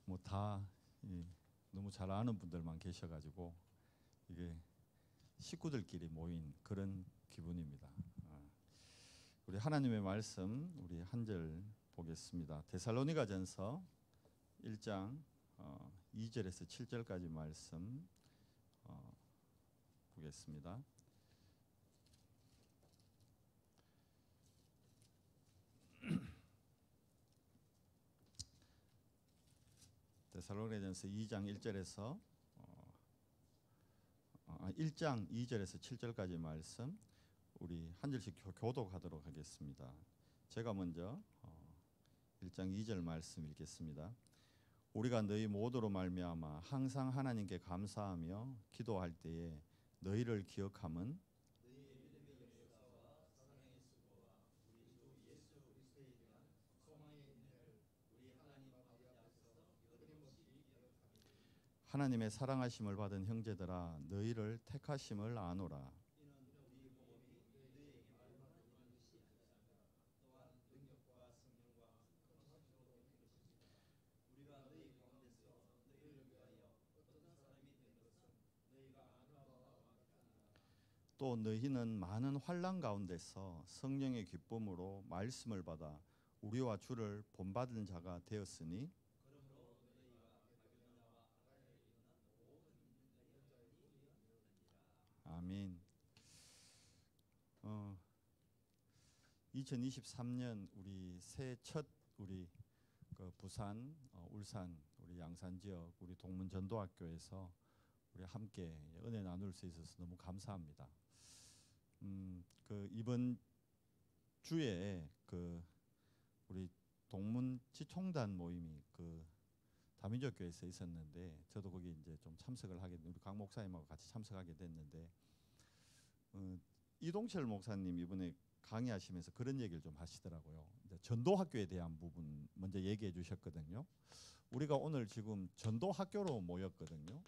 뭐 다 너무 잘 아는 분들만 계셔가지고 이게 식구들끼리 모인 그런 기분입니다. 우리 하나님의 말씀 우리 한 절 보겠습니다. 데살로니가전서 1장 2절에서 7절까지 말씀 보겠습니다. 데살로니가전서 2장 1절에서 1장 2절에서 7절까지 말씀 우리 한 절씩 교독하도록 하겠습니다. 제가 먼저 1장 2절 말씀 읽겠습니다. 우리가 너희 모두로 말미암아 항상 하나님께 감사하며 기도할 때에 너희를 기억함은 하나님의 사랑하심을 받은 형제들아 너희를 택하심을 아노라. 또 너희는 많은 환난 가운데서 성령의 기쁨으로 말씀을 받아 우리와 주를 본받은 자가 되었으니 아멘. 2023년 우리 새해 첫 우리 그 부산, 울산, 우리 양산 지역 우리 동문 전도학교에서 우리 함께 은혜 나눌 수 있어서 너무 감사합니다. 그 이번 주에 그 우리 동문 지총단 모임이 그 다민족 교회에서 있었는데 저도 거기 이제 좀 참석을 하게 우리 강 목사님하고 같이 참석하게 됐는데 이동철 목사님 이번에 강의하시면서 그런 얘기를 좀 하시더라고요. 이제 전도학교에 대한 부분 먼저 얘기해 주셨거든요. 우리가 오늘 지금 전도학교로 모였거든요.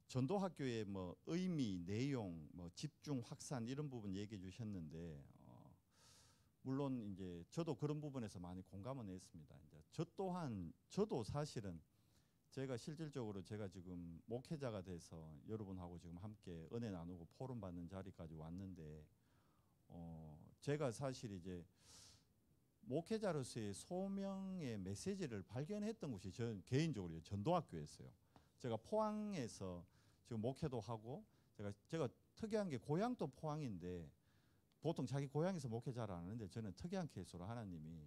전도학교의 뭐 의미, 내용, 뭐 집중, 확산 이런 부분 얘기해 주셨는데 물론 이제 저도 그런 부분에서 많이 공감은 했습니다. 이제 저 또한 저도 사실은 제가 실질적으로 제가 지금 목회자가 돼서 여러분하고 지금 함께 은혜 나누고 포럼 받는 자리까지 왔는데 제가 사실 이제 목회자로서의 소명의 메시지를 발견했던 곳이 저 개인적으로 전도학교였어요. 제가 포항에서 지금 목회도 하고 제가 특이한 게 고향도 포항인데 보통 자기 고향에서 목회자를 하는데 저는 특이한 케이스로 하나님이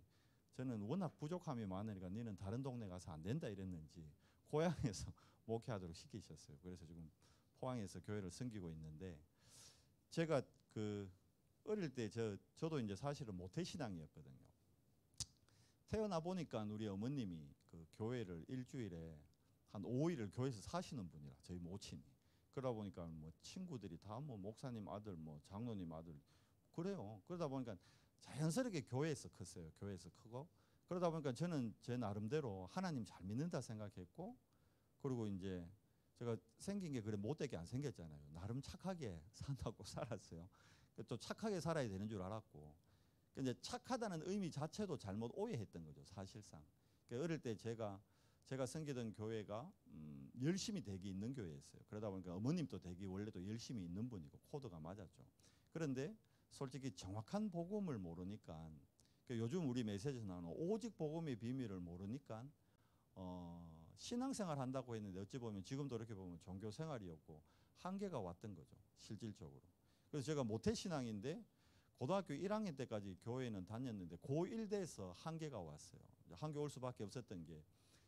저는 워낙 부족함이 많으니까 너는 다른 동네 가서 안 된다 이랬는지 고향에서 목회하도록 시키셨어요. 그래서 지금 포항에서 교회를 섬기고 있는데 제가 그 어릴 때 저도 이제 사실은 모태신앙이었거든요. 태어나 보니까 우리 어머님이 그 교회를 일주일에 한 5일을 교회에서 사시는 분이라 저희 모친이 그러다 보니까 뭐 친구들이 다 뭐 목사님 아들 뭐 장로님 아들 그래요. 그러다 보니까 자연스럽게 교회에서 컸어요. 교회에서 크고 그러다 보니까 저는 제 나름대로 하나님 잘 믿는다 생각했고 그리고 이제 제가 생긴 게 그래 못되게 안 생겼잖아요. 나름 착하게 산다고 살았어요. 또 착하게 살아야 되는 줄 알았고 근데 착하다는 의미 자체도 잘못 오해했던 거죠. 사실상 어릴 때 제가 섬기던 교회가 열심히 대기 있는 교회였어요. 그러다 보니까 어머님도 대기 원래도 열심히 있는 분이고 코드가 맞았죠. 그런데 솔직히 정확한 복음을 모르니까 요즘 우리 메시지에서 나오는 오직 복음의 비밀을 모르니까 신앙생활 한다고 했는데 어찌 보면 지금도 이렇게 보면 종교생활이었고 한계가 왔던 거죠. 실질적으로. 그래서 제가 모태신앙인데 고등학교 1학년 때까지 교회는 다녔는데 고1 돼서 한계가 왔어요. 한계 올 수밖에 없었던 게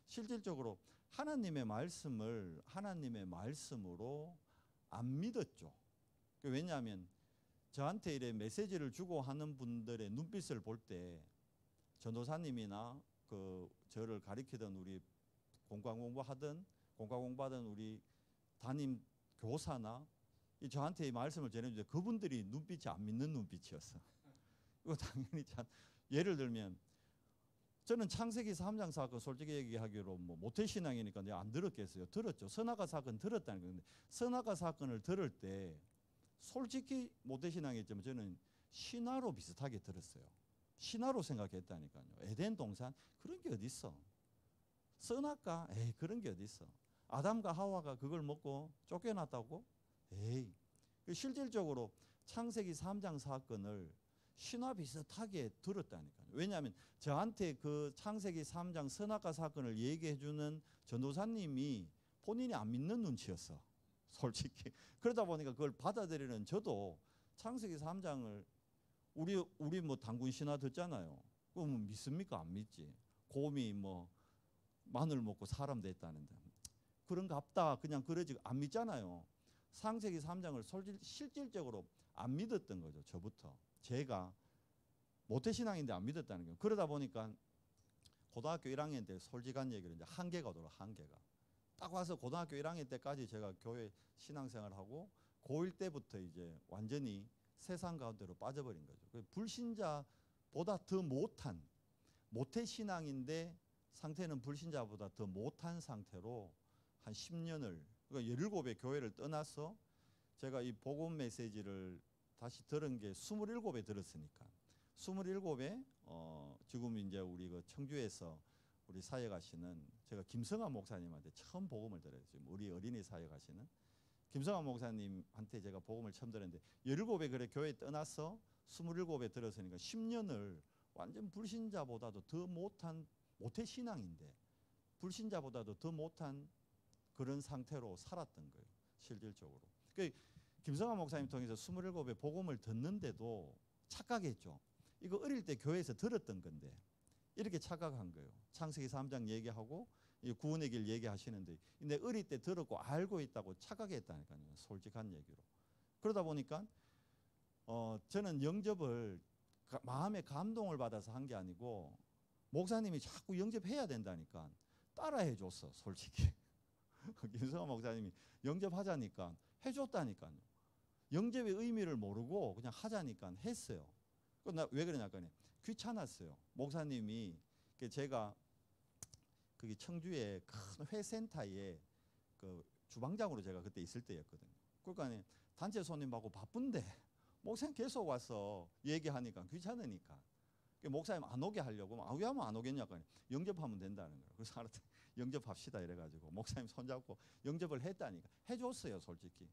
실질적으로 하나님의 말씀을 하나님의 말씀으로 안 믿었죠. 왜냐하면 저한테 이래 메시지를 주고 하는 분들의 눈빛을 볼 때 전도사님이나 그 저를 가리키던 우리 공과 공부하던 우리 담임 교사나 저한테 이 말씀을 전해주는데 그분들이 눈빛이 안 믿는 눈빛이었어. 이거 당연히 참 예를 들면 저는 창세기 3장 사건 솔직히 얘기하기로 뭐 모태신앙이니까 내가 안 들었겠어요. 들었죠. 선악과 사건 들었다는 건데 선악과 사건을 들을 때 솔직히 모태신앙이었지만 저는 신화로 비슷하게 들었어요. 신화로 생각했다니까요. 에덴 동산 그런 게 어디 있어? 선악과 에이 그런 게 어디 있어? 아담과 하와가 그걸 먹고 쫓겨났다고? 에이. 실질적으로 창세기 3장 사건을 신화 비슷하게 들었다니까요. 왜냐하면 저한테 그 창세기 3장 선악과 사건을 얘기해 주는 전도사님이 본인이 안 믿는 눈치였어. 솔직히. 그러다 보니까 그걸 받아들이는 저도 창세기 3장을 우리 뭐 당군 신화 듣잖아요. 그럼 믿습니까? 안 믿지. 곰이 뭐 마늘 먹고 사람 됐다는데 그런갑다 그냥 그러지 안 믿잖아요. 창세기 3장을 실질적으로 안 믿었던 거죠. 저부터. 제가 모태신앙인데 안 믿었다는 거예요. 그러다 보니까 고등학교 1학년 때 솔직한 얘기를 이제 한계가 오더라. 한계가. 딱 와서 고등학교 1학년 때까지 제가 교회 신앙생활을 하고 고1 때부터 이제 완전히 세상 가운데로 빠져버린 거죠. 불신자보다 더 못한 모태신앙인데 상태는 불신자보다 더 못한 상태로 한 10년을 그러니까 17에 교회를 떠나서 제가 이 복음 메시지를 다시 들은 게 27에 들었으니까 27에 지금 이제 우리 그 청주에서 우리 사역하시는 제가 김성환 목사님한테 처음 복음을 들어요. 지금 우리 어린이 사역하시는 김성환 목사님한테 제가 복음을 처음 들었는데 17에 그래 교회 떠나서 27에 들었으니까 10년을 완전 불신자보다도 더 못한 모태신앙인데 불신자보다도 더 못한 그런 상태로 살았던 거예요. 실질적으로. 그 김성환 목사님 통해서 27에 복음을 듣는데도 착각했죠. 이거 어릴 때 교회에서 들었던 건데 이렇게 착각한 거예요. 창세기 3장 얘기하고 구원의 길 얘기하시는데 근데 어릴 때 들었고 알고 있다고 착각했다니까요. 솔직한 얘기로. 그러다 보니까 저는 영접을 마음의 감동을 받아서 한 게 아니고 목사님이 자꾸 영접해야 된다니까 따라해 줬어. 솔직히. 김성환 목사님이 영접하자니까 해줬다니까요. 영접의 의미를 모르고 그냥 하자니까 했어요. 왜 그러냐니까 귀찮았어요. 목사님이 제가 거기 청주에 큰 회센터에 그 주방장으로 제가 그때 있을 때였거든요. 그러니까 단체 손님하고 바쁜데 목사님 계속 와서 얘기하니까 귀찮으니까 목사님 안 오게 하려고 왜 하면 안 오겠냐고 영접하면 된다는 거예요. 그래서 알았더니 영접합시다 이래가지고 목사님 손잡고 영접을 했다니까 해줬어요. 솔직히.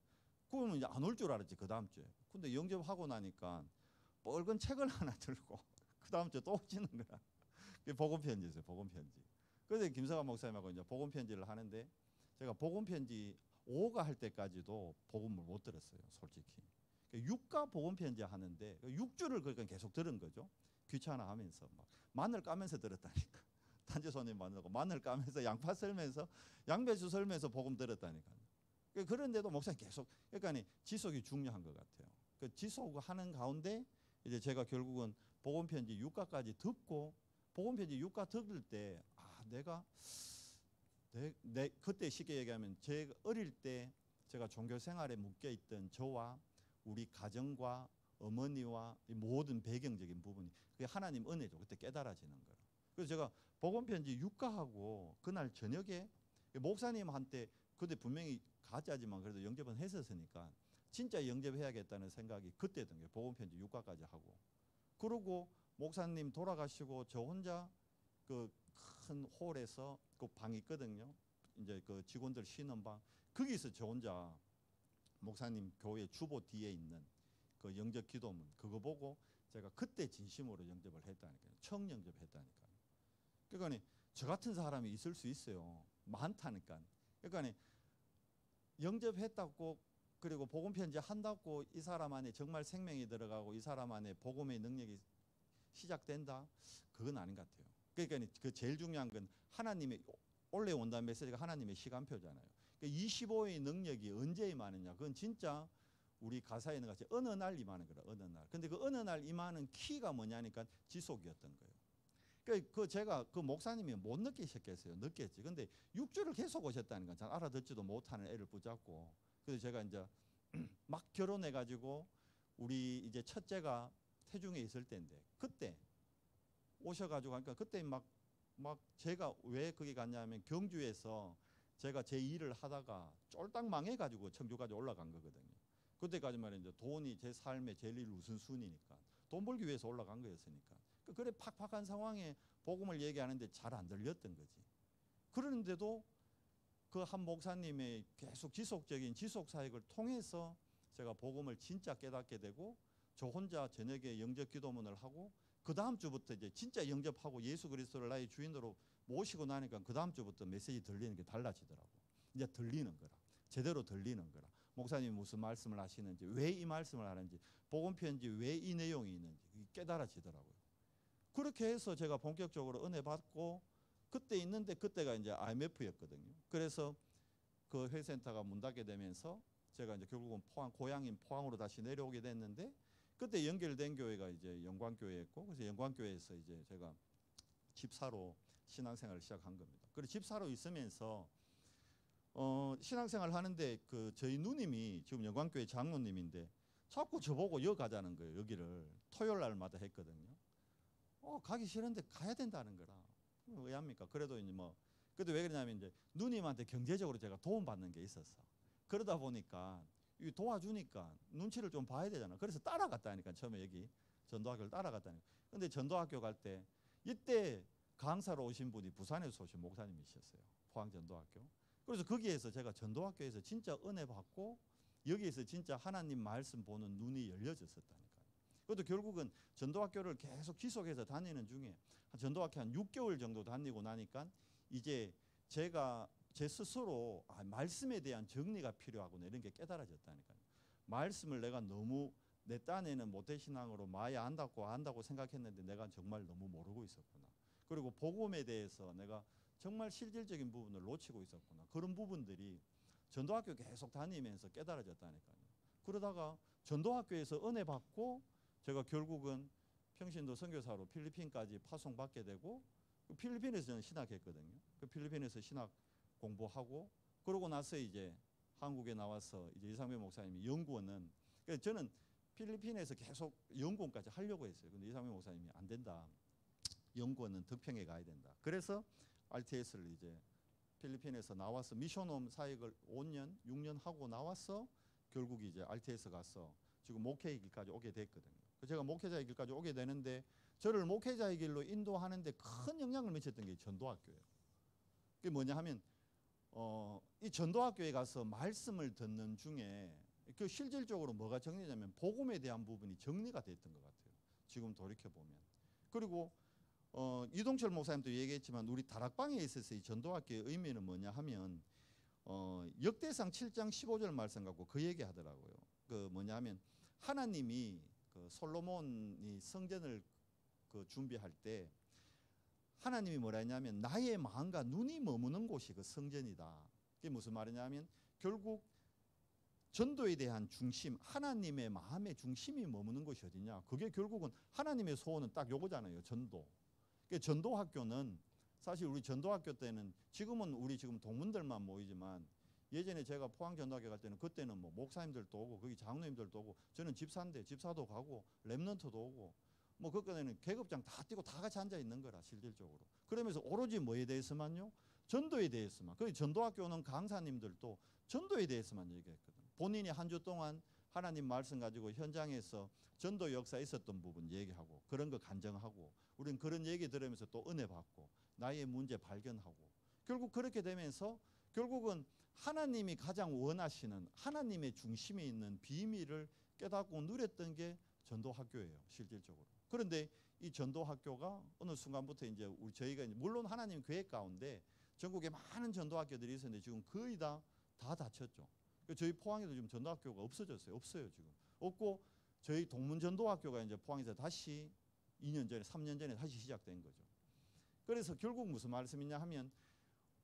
그러면 이제 안 올 줄 알았지 그 다음 주에. 근데 영접하고 나니까 뻘건 책을 하나 들고 그 다음 주에 또 오지는 거야. 복음 편지였어요. 복음 편지. 그래서 김성환 목사님하고 이제 복음 편지를 하는데 제가 복음 편지 5가 할 때까지도 복음을 못 들었어요. 솔직히. 6가 복음 편지 하는데 6주를 그러니까 계속 들은 거죠. 귀찮아하면서 막 마늘 까면서 들었다니까. 단체 손님 만나고 마늘 까면서 양파 썰면서 양배추 썰면서 복음 들었다니까. 그런데도 목사님 계속 그러니까 지속이 중요한 것 같아요. 그 지속하는 가운데 이제 제가 결국은 복음 편지 6가까지 듣고 복음 편지 6가 들을 때 내가 그때 쉽게 얘기하면 제가 어릴 때 제가 종교 생활에 묶여 있던 저와 우리 가정과 어머니와 모든 배경적인 부분이 그게 하나님 은혜죠. 그때 깨달아지는 거예요. 그래서 제가 복음 편지 6가하고 그날 저녁에 목사님한테 그때 분명히 가짜지만 그래도 영접은 했었으니까 진짜 영접해야겠다는 생각이 그때 든 거예요. 복음 편지 6가까지 하고. 그러고 목사님 돌아가시고 저 혼자 그 큰 홀에서 그 방이 있거든요. 이제 그 직원들 쉬는 방. 거기서 저 혼자 목사님 교회 주보 뒤에 있는 그 영접 기도문 그거 보고 제가 그때 진심으로 영접을 했다니까요. 처음 영접했다니까요. 그러니까 저 같은 사람이 있을 수 있어요. 많다니까. 그러니까 영접했다고 그리고 복음 편지 한다고 이 사람 안에 정말 생명이 들어가고 이 사람 안에 복음의 능력이 시작된다? 그건 아닌 것 같아요. 그러니까 그 제일 중요한 건 하나님의 올라온다는 메시지가 하나님의 시간표잖아요. 그러니까 25의 능력이 언제 임하느냐? 그건 진짜 우리 가사에 있는 것 같이 어느 날 임하는 거라. 어느 날. 근데 그 어느 날 임하는 키가 뭐냐니까 지속이었던 거예요. 그 제가 그 목사님이 못 느끼셨겠어요. 느꼈지. 근데 6주를 계속 오셨다는 건 잘 알아듣지도 못하는 애를 붙잡고. 그래서 제가 이제 막 결혼해가지고 우리 이제 첫째가 태중에 있을 때인데 그때 오셔가지고 하니까 그때 막 제가 왜 거기 갔냐면 경주에서 제가 제 일을 하다가 쫄딱 망해가지고 청주까지 올라간 거거든요. 그때까지 말이야 이제 돈이 제 삶의 제일 우선순위니까 돈 벌기 위해서 올라간 거였으니까. 그래 팍팍한 상황에 복음을 얘기하는데 잘 안 들렸던 거지. 그런데도 그 한 목사님의 계속 지속적인 지속 사역을 통해서 제가 복음을 진짜 깨닫게 되고, 저 혼자 저녁에 영접 기도문을 하고, 그 다음 주부터 이제 진짜 영접하고 예수 그리스도를 나의 주인으로 모시고 나니까 그 다음 주부터 메시지 들리는 게 달라지더라고. 이제 들리는 거라. 제대로 들리는 거라. 목사님이 무슨 말씀을 하시는지, 왜 이 말씀을 하는지, 복음 편지 왜 이 내용이 있는지 깨달아지더라고요. 그렇게 해서 제가 본격적으로 은혜 받고, 그때 있는데 그때가 이제 IMF였거든요. 그래서 그 회센터가 문 닫게 되면서 제가 이제 결국은 고향인 포항으로 다시 내려오게 됐는데, 그때 연결된 교회가 이제 영광교회였고, 그래서 영광교회에서 이제 제가 집사로 신앙생활을 시작한 겁니다. 그리고 집사로 있으면서 신앙생활 하는데 그 저희 누님이 지금 영광교회 장로님인데 자꾸 저보고 여기 가자는 거예요. 여기를 토요일 날마다 했거든요. 가기 싫은데 가야 된다는 거라. 왜 합니까? 그래도 이제 뭐 그래도 왜 그러냐면 이제 누님한테 경제적으로 제가 도움받는 게 있었어. 그러다 보니까 이 도와주니까 눈치를 좀 봐야 되잖아. 그래서 따라갔다니까. 처음에 여기 전도학교를 따라갔다니까. 근데 전도학교 갈 때 이때 강사로 오신 분이 부산에서 오신 목사님이셨어요. 포항 전도학교. 그래서 거기에서 제가 전도학교에서 진짜 은혜 받고 여기에서 진짜 하나님 말씀 보는 눈이 열려졌었다니까요. 그것도 결국은 전도학교를 계속 지속해서 다니는 중에 전도학교 한 6개월 정도 다니고 나니까 이제 제가 제 스스로 말씀에 대한 정리가 필요하구나 이런 게 깨달아졌다니까요. 말씀을 내가 너무 내 딴에는 모태신앙으로 많이 안다고 생각했는데 내가 정말 너무 모르고 있었구나. 그리고 복음에 대해서 내가 정말 실질적인 부분을 놓치고 있었구나. 그런 부분들이 전도학교 계속 다니면서 깨달아졌다니까요. 그러다가 전도학교에서 은혜 받고 제가 결국은 평신도 선교사로 필리핀까지 파송받게 되고, 필리핀에서 저는 신학했거든요. 그 필리핀에서 신학 공부하고 그러고 나서 이제 한국에 나와서 이제 이상배 목사님이 연구원은, 그래서 저는 필리핀에서 계속 연구원까지 하려고 했어요. 근데 이상배 목사님이 안 된다. 연구원은 덕평에 가야 된다. 그래서 RTS를 이제 필리핀에서 나와서 미션홈 사역을 5년, 6년 하고 나와서 결국 이제 RTS 가서 지금 목회의 길까지 오게 됐거든요. 제가 목회자의 길까지 오게 되는데 저를 목회자의 길로 인도하는데 큰 영향을 미쳤던 게 전도학교예요. 그게 뭐냐 하면 이 전도학교에 가서 말씀을 듣는 중에 그 실질적으로 뭐가 정리되냐면 복음에 대한 부분이 정리가 됐던 것 같아요. 지금 돌이켜보면. 그리고 이동철 목사님도 얘기했지만 우리 다락방에 있어서 이 전도학교의 의미는 뭐냐 하면 역대상 7장 15절 말씀 갖고 그 얘기 하더라고요. 그 뭐냐 하면 하나님이 그 솔로몬이 성전을 그 준비할 때 하나님이 뭐라 했냐면 나의 마음과 눈이 머무는 곳이 그 성전이다. 그게 무슨 말이냐면 결국 전도에 대한 중심, 하나님의 마음의 중심이 머무는 곳이 어디냐. 그게 결국은 하나님의 소원은 딱 요거잖아요. 전도. 그러니까 전도학교는 사실 우리 전도학교 때는 지금은 우리 지금 동문들만 모이지만 예전에 제가 포항 전도학교 갈 때는 그때는 뭐 목사님들도 오고 거기 장로님들도 오고 저는 집사인데 집사도 가고 랩런트도 오고 뭐 그때는 계급장 다 뛰고 다 같이 앉아 있는 거라 실질적으로. 그러면서 오로지 뭐에 대해서만요? 전도에 대해서만. 그 전도학교는 강사님들도 전도에 대해서만 얘기했거든. 본인이 한 주 동안 하나님 말씀 가지고 현장에서 전도 역사에 있었던 부분 얘기하고 그런 거 간증하고 우리는 그런 얘기 들으면서 또 은혜 받고 나의 문제 발견하고 결국 그렇게 되면서 결국은 하나님이 가장 원하시는 하나님의 중심에 있는 비밀을 깨닫고 누렸던 게 전도학교예요. 실질적으로. 그런데 이 전도학교가 어느 순간부터 이제 저희가 물론 하나님 계획 가운데 전국에 많은 전도학교들이 있었는데 지금 거의 다 닫혔죠. 저희 포항에도 지금 전도학교가 없어졌어요. 없어요 지금. 없고 저희 동문전도학교가 이제 포항에서 다시 2년 전에 3년 전에 다시 시작된 거죠. 그래서 결국 무슨 말씀이냐 하면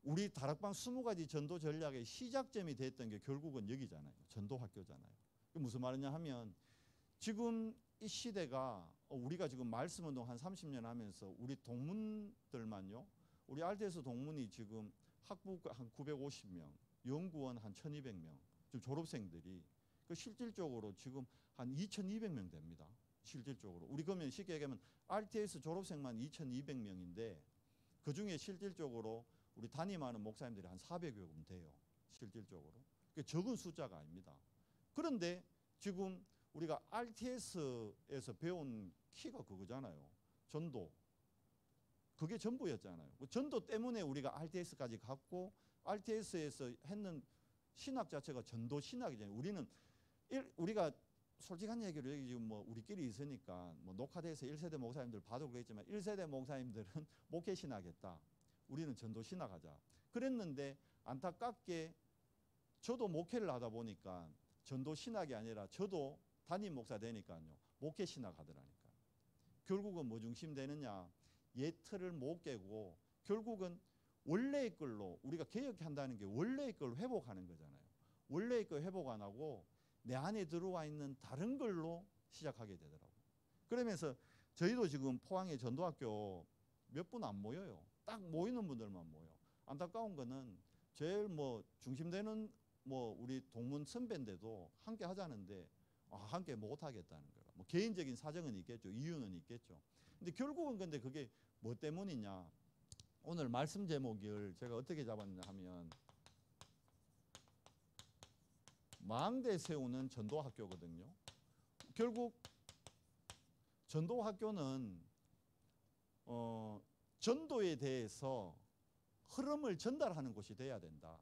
우리 다락방 20가지 전도 전략의 시작점이 됐던 게 결국은 여기잖아요. 전도학교잖아요. 무슨 말이냐 하면 지금 이 시대가 우리가 지금 말씀운동 한 30년 하면서 우리 동문들만요. 우리 RTS 동문이 지금 학부 한 950명, 연구원 한 1200명, 지금 졸업생들이 그 실질적으로 지금 한 2200명 됩니다. 실질적으로. 우리 그러면 쉽게 얘기하면 RTS 졸업생만 2200명인데 그중에 실질적으로 우리 담임하는 목사님들이 한 400여 분 돼요. 실질적으로. 그게 적은 숫자가 아닙니다. 그런데 지금 우리가 RTS에서 배운 키가 그거잖아요. 전도. 그게 전부였잖아요. 그 전도 때문에 우리가 RTS까지 갔고 RTS에서 했는 신학 자체가 전도 신학이잖아요. 우리가 솔직한 얘기로 여기 지금 뭐 우리끼리 있으니까 뭐 녹화돼서 1세대 목사님들 봐도 그랬지만 1세대 목사님들은 목회 신학했다. 우리는 전도 신학하자. 그랬는데 안타깝게 저도 목회를 하다 보니까 전도 신학이 아니라 저도 담임 목사 되니까요. 목회 신학 하더라니까. 결국은 뭐 중심 되느냐? 옛 틀을 못 깨고 결국은 원래의 걸로 우리가 개혁한다는 게 원래의 걸 회복하는 거잖아요. 원래의 걸 회복 안 하고 내 안에 들어와 있는 다른 걸로 시작하게 되더라고요. 그러면서 저희도 지금 포항의 전도학교 몇 분 안 모여요. 딱 모이는 분들만 모여. 안타까운 거는 제일 뭐 중심되는 뭐 우리 동문 선배인데도 함께 하자는데 함께 못 하겠다는 거라. 뭐 개인적인 사정은 있겠죠. 이유는 있겠죠. 근데 결국은 근데 그게 뭐 때문이냐? 오늘 말씀 제목을 제가 어떻게 잡았냐 하면 망대 세우는 전도학교거든요. 결국 전도학교는 전도에 대해서 흐름을 전달하는 곳이 돼야 된다.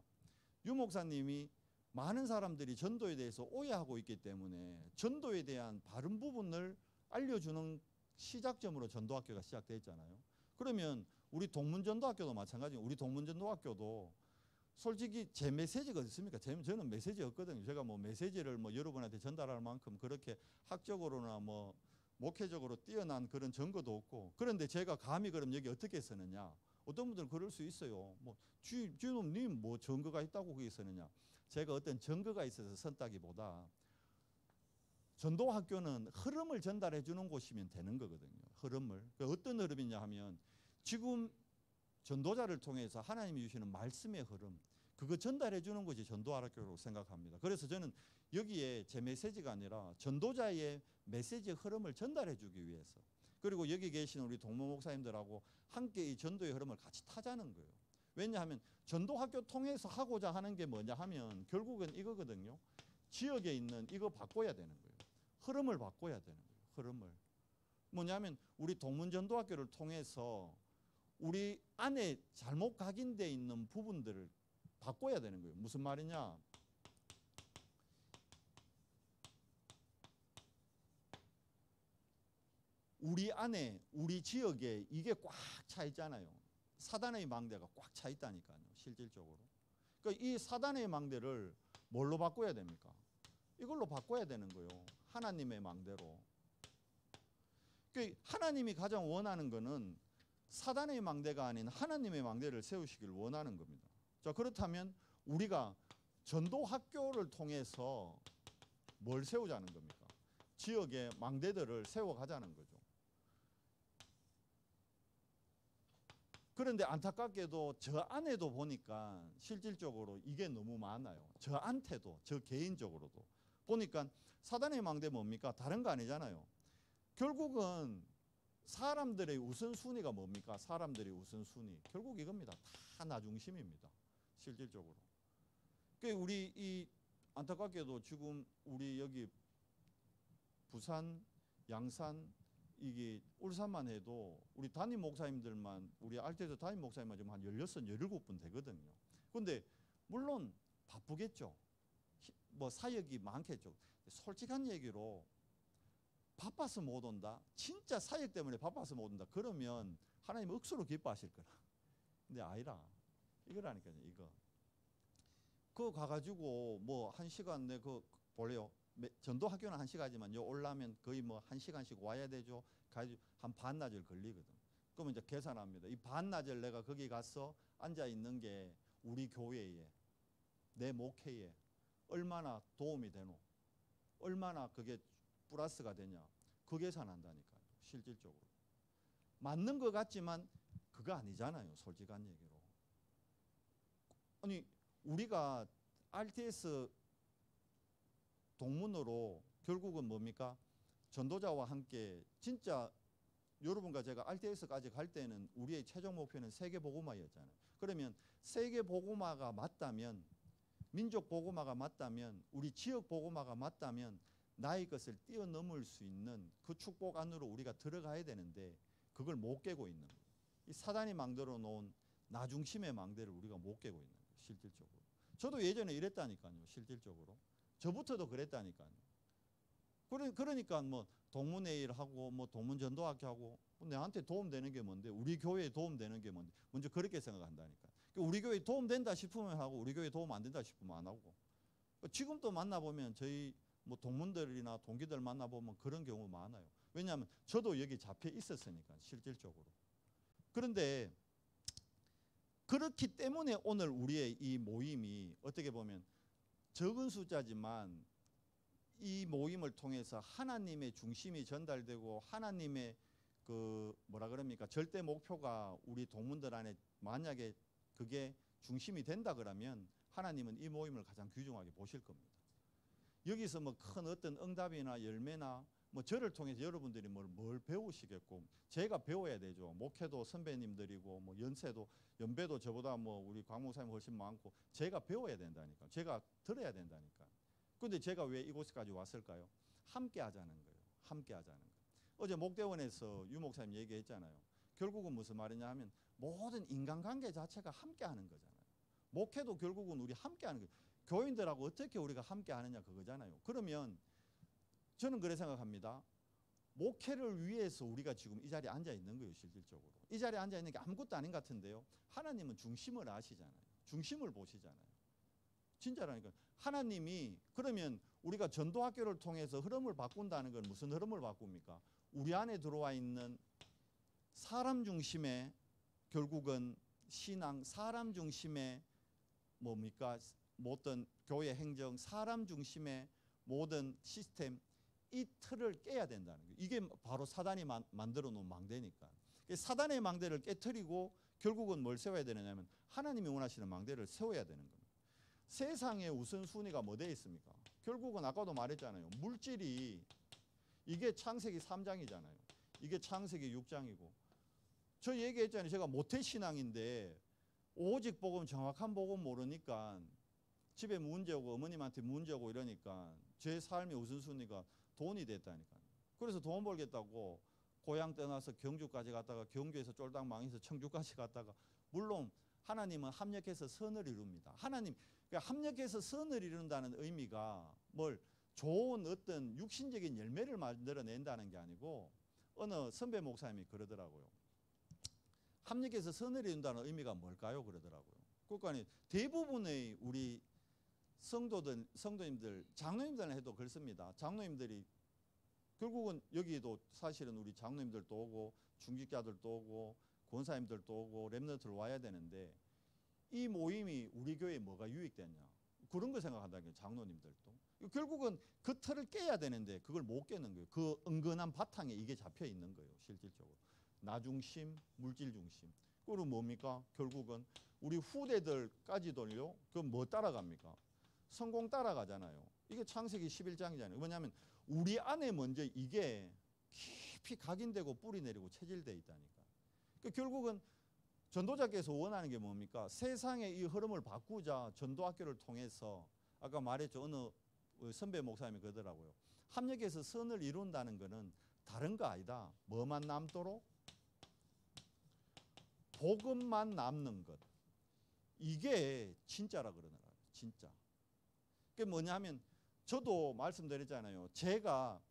유 목사님이 많은 사람들이 전도에 대해서 오해하고 있기 때문에 전도에 대한 바른 부분을 알려주는 시작점으로 전도학교가 시작됐잖아요. 그러면 우리 동문전도학교도 마찬가지예요. 우리 동문전도학교도 솔직히 제 메시지가 있습니까? 저는 메시지 없거든요. 제가 뭐 메시지를 뭐 여러분한테 전달할 만큼 그렇게 학적으로나 뭐 목회적으로 뛰어난 그런 증거도 없고. 그런데 제가 감히 그럼 여기 어떻게 쓰느냐? 어떤 분들은 그럴 수 있어요. 뭐 주님님 뭐 증거가 있다고 거기 쓰느냐? 제가 어떤 증거가 있어서 선다기보다 전도학교는 흐름을 전달해 주는 곳이면 되는 거거든요. 흐름을. 어떤 흐름이냐 하면 지금 전도자를 통해서 하나님이 주시는 말씀의 흐름, 그거 전달해 주는 것이 전도학교라고 생각합니다. 그래서 저는 여기에 제 메시지가 아니라 전도자의 메시지의 흐름을 전달해 주기 위해서, 그리고 여기 계신 우리 동무 목사님들하고 함께 이 전도의 흐름을 같이 타자는 거예요. 왜냐하면 전도학교 통해서 하고자 하는 게 뭐냐 하면 결국은 이거거든요. 지역에 있는 이거 바꿔야 되는 거예요. 흐름을 바꿔야 되는 거예요. 흐름을. 뭐냐면 우리 동문전도학교를 통해서 우리 안에 잘못 각인되어 있는 부분들을 바꿔야 되는 거예요. 무슨 말이냐? 우리 안에 우리 지역에 이게 꽉 차 있잖아요. 사단의 망대가 꽉 차 있다니까요. 실질적으로. 그러니까 이 사단의 망대를 뭘로 바꿔야 됩니까? 이걸로 바꿔야 되는 거예요. 하나님의 망대로. 그러니까 하나님이 가장 원하는 거는 사단의 망대가 아닌 하나님의 망대를 세우시길 원하는 겁니다. 자, 그렇다면 우리가 전도학교를 통해서 뭘 세우자는 겁니까? 지역의 망대들을 세워가자는 거죠. 그런데 안타깝게도 저 안에도 보니까 실질적으로 이게 너무 많아요. 저한테도, 저 개인적으로도. 보니까 사단의 망대 뭡니까? 다른 거 아니잖아요. 결국은 사람들의 우선순위가 뭡니까? 사람들의 우선순위. 결국 이겁니다. 다 나 중심입니다. 실질적으로. 그러니까 우리 이 안타깝게도 지금 우리 여기 부산, 양산, 이게 울산만 해도 우리 담임 목사님들만, 우리 알테에서 담임 목사님만 지금 한 16, 17분 되거든요. 근데 물론 바쁘겠죠. 뭐 사역이 많겠죠. 솔직한 얘기로 바빠서 못 온다. 진짜 사역 때문에 바빠서 못 온다. 그러면 하나님 억수로 기뻐하실 거라. 근데 아니라 이거라니까요. 이거. 그거 가가지고 뭐 1시간 내 그 볼래요. 전도학교는 1시간이지만 요 올라면 거의 뭐 1시간씩 와야 되죠. 가지고 한 반나절 걸리거든. 그러면 이제 계산합니다. 이 반나절 내가 거기 가서 앉아 있는 게 우리 교회에, 내 목회에 얼마나 도움이 되노? 얼마나 그게 플러스가 되냐? 그 계산한다니까요. 실질적으로. 맞는 것 같지만 그거 아니잖아요. 솔직한 얘기로. 아니 우리가 RTS 동문으로 결국은 뭡니까? 전도자와 함께 진짜 여러분과 제가 RTS까지 갈 때는 우리의 최종 목표는 세계 복음화였잖아요. 그러면 세계 복음화가 맞다면, 민족 복음화가 맞다면, 우리 지역 복음화가 맞다면 나의 것을 뛰어넘을 수 있는 그 축복 안으로 우리가 들어가야 되는데 그걸 못 깨고 있는 거예요. 이 사단이 만들어 놓은 나 중심의 망대를 우리가 못 깨고 있는 거예요. 실질적으로. 저도 예전에 이랬다니까요. 실질적으로. 저부터도 그랬다니까요. 그러니까 뭐 동문회의를 하고 뭐 동문전도학교 하고 내한테 도움되는 게 뭔데, 우리 교회에 도움되는 게 뭔데, 먼저 그렇게 생각한다니까. 우리 교회에 도움된다 싶으면 하고 우리 교회에 도움 안 된다 싶으면 안 하고. 지금도 만나보면 저희 뭐 동문들이나 동기들 만나보면 그런 경우 많아요. 왜냐하면 저도 여기 잡혀 있었으니까 실질적으로. 그런데 그렇기 때문에 오늘 우리의 이 모임이 어떻게 보면 적은 숫자지만 이 모임을 통해서 하나님의 중심이 전달되고 하나님의 그 뭐라 그럽니까, 절대 목표가 우리 동문들 안에 만약에 그게 중심이 된다 그러면 하나님은 이 모임을 가장 귀중하게 보실 겁니다. 여기서 뭐 큰 어떤 응답이나 열매나 뭐 저를 통해서 여러분들이 뭘 배우시겠고, 제가 배워야 되죠. 목회도 선배님들이고 뭐 연배도 저보다 뭐 우리 곽 목사님 훨씬 많고 제가 배워야 된다니까. 제가 들어야 된다니까. 근데 제가 왜 이곳까지 왔을까요? 함께 하자는 거예요. 함께 하자는 거예요. 어제 목대원에서 유 목사님 얘기했잖아요. 결국은 무슨 말이냐 하면 모든 인간관계 자체가 함께 하는 거잖아요. 목회도 결국은 우리 함께 하는 거예요. 교인들하고 어떻게 우리가 함께 하느냐 그거잖아요. 그러면 저는 그래 생각합니다. 목회를 위해서 우리가 지금 이 자리에 앉아 있는 거예요. 실질적으로. 이 자리에 앉아 있는 게 아무것도 아닌 것 같은데요. 하나님은 중심을 아시잖아요. 중심을 보시잖아요. 진짜라니까. 하나님이 그러면 우리가 전도학교를 통해서 흐름을 바꾼다는 건 무슨 흐름을 바꿉니까? 우리 안에 들어와 있는 사람 중심의 결국은 신앙, 사람 중심의 뭡니까? 모든 교회 행정, 사람 중심의 모든 시스템, 이 틀을 깨야 된다는 거예요. 이게 바로 사단이 만들어 놓은 망대니까. 사단의 망대를 깨트리고 결국은 뭘 세워야 되느냐면 하나님이 원하시는 망대를 세워야 되는 겁니다. 세상의 우선순위가 뭐 되어 있습니까? 결국은 아까도 말했잖아요. 물질이 이게 창세기 3장이잖아요. 이게 창세기 6장이고. 저 얘기했잖아요. 제가 모태신앙인데 오직 복음, 정확한 복음 모르니까 집에 문제 오고 어머님한테 문제 오고 이러니까 제 삶의 우선순위가 돈이 됐다니까요. 그래서 돈 벌겠다고 고향 떠나서 경주까지 갔다가 경주에서 쫄딱 망해서 청주까지 갔다가, 물론 하나님은 합력해서 선을 이룹니다. 하나님 그러니까 합력해서 선을 이룬다는 의미가 뭘 좋은 어떤 육신적인 열매를 만들어낸다는 게 아니고, 어느 선배 목사님이 그러더라고요. 합력해서 선을 이룬다는 의미가 뭘까요? 그러더라고요. 그러니까 대부분의 우리 성도님들, 장로님들 해도 그렇습니다. 장로님들이 결국은 여기도 사실은 우리 장로님들도 오고 중직자들도 오고 권사님들도 오고 렘넌트를 와야 되는데, 이 모임이 우리 교회에 뭐가 유익되냐 그런 거 생각한다는 게 장로님들도 결국은 그 틀을 깨야 되는데 그걸 못 깨는 거예요. 그 은근한 바탕에 이게 잡혀 있는 거예요. 실질적으로 나 중심, 물질 중심. 그리고 뭡니까? 결국은 우리 후대들까지도요. 그럼 뭐 따라갑니까? 성공 따라가잖아요. 이게 창세기 11장이잖아요. 왜냐하면 우리 안에 먼저 이게 깊이 각인되고 뿌리 내리고 체질되어 있다니까. 그러니까 결국은 전도자께서 원하는 게 뭡니까? 세상의 이 흐름을 바꾸자. 전도학교를 통해서 아까 말했죠. 어느 선배 목사님이 그러더라고요. 합력해서 선을 이룬다는 것은 다른 거 아니다. 뭐만 남도록? 복음만 남는 것. 이게 진짜라 그러더라고요. 진짜. 그게 뭐냐 하면 저도 말씀드렸잖아요. 제가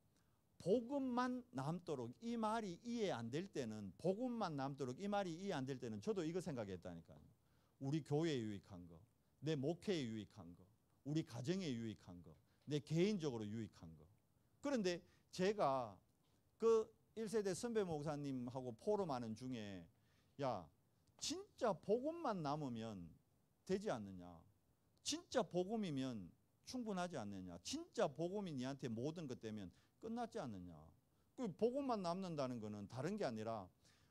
복음만 남도록, 이 말이 이해 안 될 때는, 복음만 남도록 이 말이 이해 안 될 때는 저도 이거 생각했다니까요. 우리 교회에 유익한 거, 내 목회에 유익한 거, 우리 가정에 유익한 거, 내 개인적으로 유익한 거. 그런데 제가 그 1세대 선배 목사님하고 포럼하는 중에 야 진짜 복음만 남으면 되지 않느냐, 진짜 복음이면 충분하지 않느냐, 진짜 복음이 니한테 모든 것 되면 끝났지 않느냐. 그 복음만 남는다는 거는 다른 게 아니라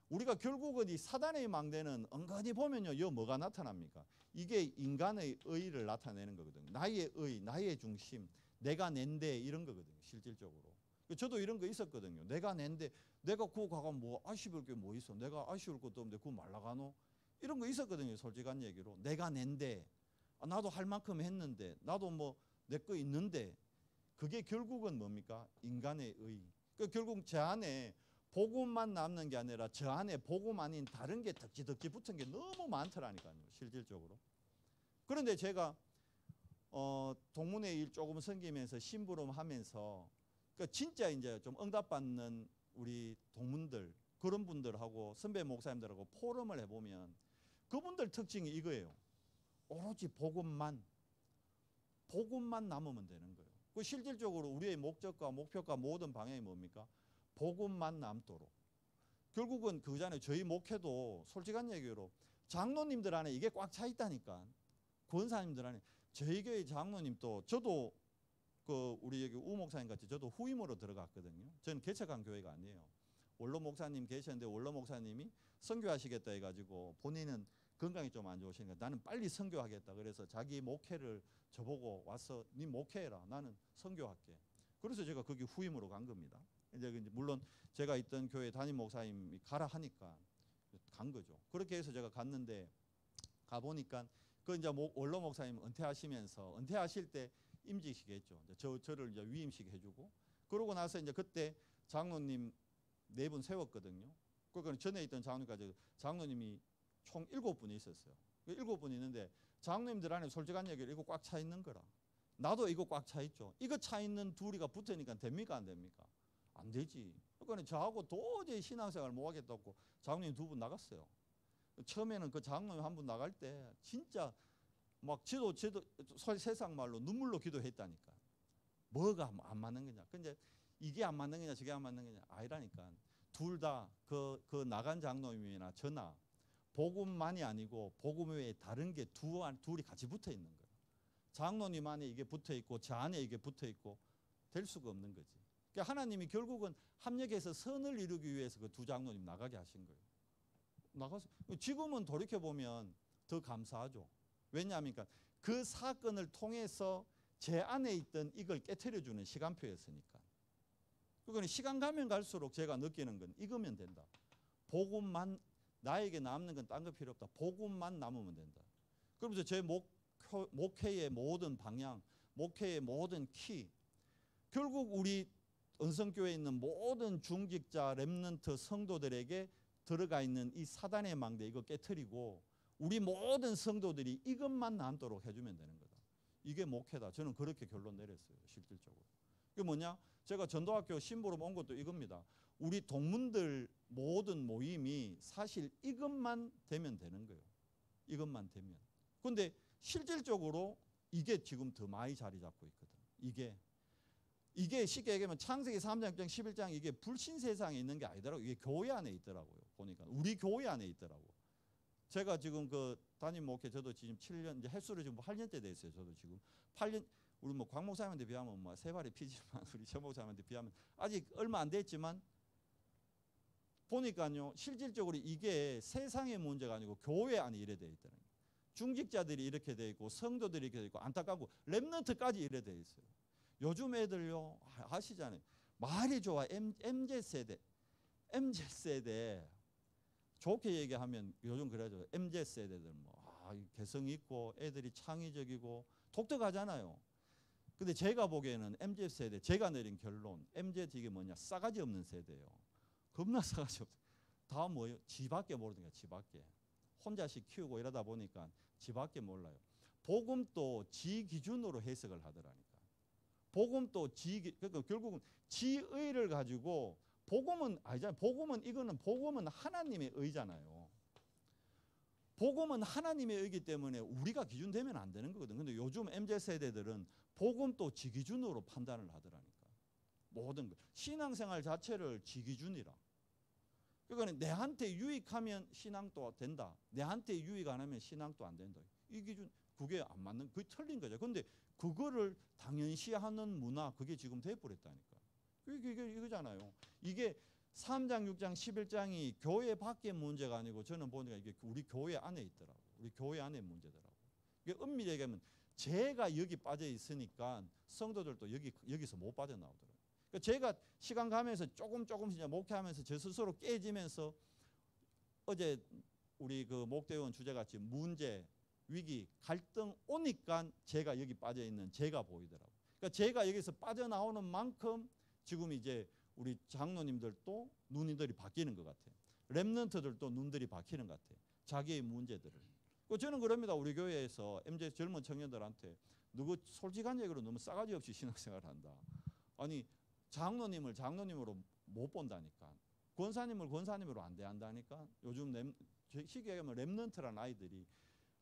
우리가 결국은 이 사단의 망대는 은근히 보면요, 여 뭐가 나타납니까? 이게 인간의 의를 나타내는 거거든요. 나의 의, 나의 중심, 내가 낸데 이런 거거든요. 실질적으로. 저도 이런 거 있었거든요. 내가 낸데 내가 그거 가면 뭐 아쉬울 게 뭐 있어? 내가 아쉬울 것도 없는데 그거 말라가노? 이런 거 있었거든요. 솔직한 얘기로. 내가 낸데 나도 할 만큼 했는데 나도 뭐 내 거 있는데, 그게 결국은 뭡니까? 인간의 의. 결국 제 안에 복음만 남는 게 아니라 저 안에 복음 아닌 다른 게 덕지덕지 붙은 게 너무 많더라니까요, 실질적으로. 그런데 제가 동문회 일 조금 섬기면서 심부름 하면서 그러니까 진짜 이제 좀 응답받는 우리 동문들 그런 분들하고 선배 목사님들하고 포럼을 해보면 그분들 특징이 이거예요. 오로지 복음만 남으면 되는 거예요. 그 실질적으로 우리의 목적과 목표가 모든 방향이 뭡니까? 복음만 남도록. 결국은 그거잖아요. 저희 목회도 솔직한 얘기로 장로님들 안에 이게 꽉 차 있다니까. 권사님들 안에. 저희 교회 장로님도 저도 그 우리 여기 우 목사님 같이 저도 후임으로 들어갔거든요. 저는 개척한 교회가 아니에요. 원로 목사님 계셨는데 원로 목사님이 선교하시겠다 해가지고 본인은 건강이 좀 안 좋으시니까 나는 빨리 선교하겠다. 그래서 자기 목회를 저보고 와서 네 목회해라. 나는 선교할게. 그래서 제가 거기 후임으로 간 겁니다. 이제 물론 제가 있던 교회 담임 목사님이 가라 하니까 간 거죠. 그렇게 해서 제가 갔는데 가보니까 그 이제 원로 목사님 은퇴하시면서 은퇴하실 때 임직식 했죠. 저를 이제 위임식 해주고 그러고 나서 이제 그때 장로님 4분 세웠거든요. 그러니까 전에 있던 장로님까지 장로님이 총 7분이 있었어요. 7분이 있는데 장로님들 안에 솔직한 얘기로 이거 꽉 차 있는 거라. 나도 이거 꽉 차 있죠. 이거 차 있는 둘이가 붙으니까 됩니까 안 됩니까? 안 되지. 그러니까 저하고 도저히 신앙생활 못 하겠다고 장로님 2분 나갔어요. 처음에는 그 장로님 한 분 나갈 때 진짜 막 저도 세상 말로 눈물로 기도했다니까. 뭐가 안 맞는 거냐. 근데 이게 안 맞는 거냐 저게 안 맞는 거냐 아니라니까. 둘 다 그 나간 장로님이나 저나 복음만이 아니고 복음 외에 다른 게 둘이 같이 붙어 있는 거예요. 장로님 안에 이게 붙어 있고 저 안에 이게 붙어 있고 될 수가 없는 거지. 그러니까 하나님이 결국은 합력해서 선을 이루기 위해서 그 2 장로님 나가게 하신 거예요. 나가서 지금은 돌이켜 보면 더 감사하죠. 왜냐하면 그 사건을 통해서 제 안에 있던 이걸 깨트려 주는 시간표였으니까. 그러니까 시간 가면 갈수록 제가 느끼는 건 이거면 된다. 복음만 나에게 남는 건 딴 거 필요 없다. 복음만 남으면 된다. 그러면서 제 목회의 모든 방향, 목회의 모든 키, 결국 우리 은성교회에 있는 모든 중직자, 렘넌트 성도들에게 들어가 있는 이 사단의 망대 이거 깨트리고 우리 모든 성도들이 이것만 남도록 해주면 되는 거다. 이게 목회다. 저는 그렇게 결론 내렸어요. 실질적으로. 그게 뭐냐? 제가 전도학교 심부름 온 것도 이겁니다. 우리 동문들 모든 모임이 사실 이것만 되면 되는 거예요. 이것만 되면. 그런데 실질적으로 이게 지금 더 많이 자리 잡고 있거든. 이게 쉽게 얘기하면 창세기 3장, 11장 이게 불신 세상에 있는 게 아니더라고요. 이게 교회 안에 있더라고요. 보니까 우리 교회 안에 있더라고. 제가 지금 그 담임 목회 저도 지금 7년 이제 횟수로 지금 8년째 됐어요. 저도 지금 8년 우리 뭐 광 목사님한테 비하면 뭐 세 발이 피지만 우리 저 목사님한테 비하면 아직 얼마 안 됐지만 보니까요 실질적으로 이게 세상의 문제가 아니고 교회 안에 이래 돼 있더라고요. 중직자들이 이렇게 돼 있고 성도들이 이렇게 돼 있고 안타깝고 렘넌트까지 이래 돼 있어요. 요즘 애들요 아시잖아요. 말이 좋아. MZ세대 좋게 얘기하면 요즘 그래죠. MZ세대들 개성 있고 애들이 창의적이고 독특하잖아요. 근데 제가 보기에는 MZ세대 제가 내린 결론 MZ 이게 뭐냐 싸가지 없는 세대예요. 겁나 싸가지 없어. 다 뭐예요? 지밖에 모르니까 지밖에. 혼자씩 키우고 이러다 보니까 지밖에 몰라요. 복음도 지 기준으로 해석을 하더라니까. 복음도 그러니까 결국은 지의를 가지고 복음은 아니잖아요. 복음은 하나님의 의잖아요. 복음은 하나님의 의기 때문에 우리가 기준 되면 안 되는 거거든. 근데 요즘 MZ 세대들은 복음도 지 기준으로 판단을 하더라니까. 모든 거. 신앙생활 자체를 지 기준이라. 그러니까 내한테 유익하면 신앙도 된다. 내한테 유익 안 하면 신앙도 안 된다. 이 기준 그게 안 맞는 그게 틀린 거죠. 근데 그거를 당연시하는 문화 그게 지금 돼버렸다니까. 이게 이거잖아요. 이게 3장, 6장, 11장이 교회 밖의 문제가 아니고 저는 보니까 이게 우리 교회 안에 있더라고. 우리 교회 안에 문제더라고. 이게 엄밀히 얘기하면 제가 여기 빠져 있으니까 성도들도 여기서 못 빠져나오더라고요. 그러니까 제가 시간 가면서 조금씩 목회하면서 제 스스로 깨지면서 어제 우리 그 목대원 주제같이 문제, 위기, 갈등 오니까 제가 여기 빠져 있는 제가 보이더라고요. 그러니까 제가 여기서 빠져나오는 만큼 지금 이제 우리 장로님들도 눈들이 바뀌는 것 같아요. 렘넌트들도 눈들이 바뀌는 것 같아요. 자기의 문제들을. 저는 그럽니다. 우리 교회에서 MZ 젊은 청년들한테 누구 솔직한 얘기로 너무 싸가지 없이 신앙생활을 한다. 아니 장로님을 장로님으로 못 본다니까. 권사님을 권사님으로 안 대한다니까. 요즘 쉽게 얘기하면 렘넌트란 아이들이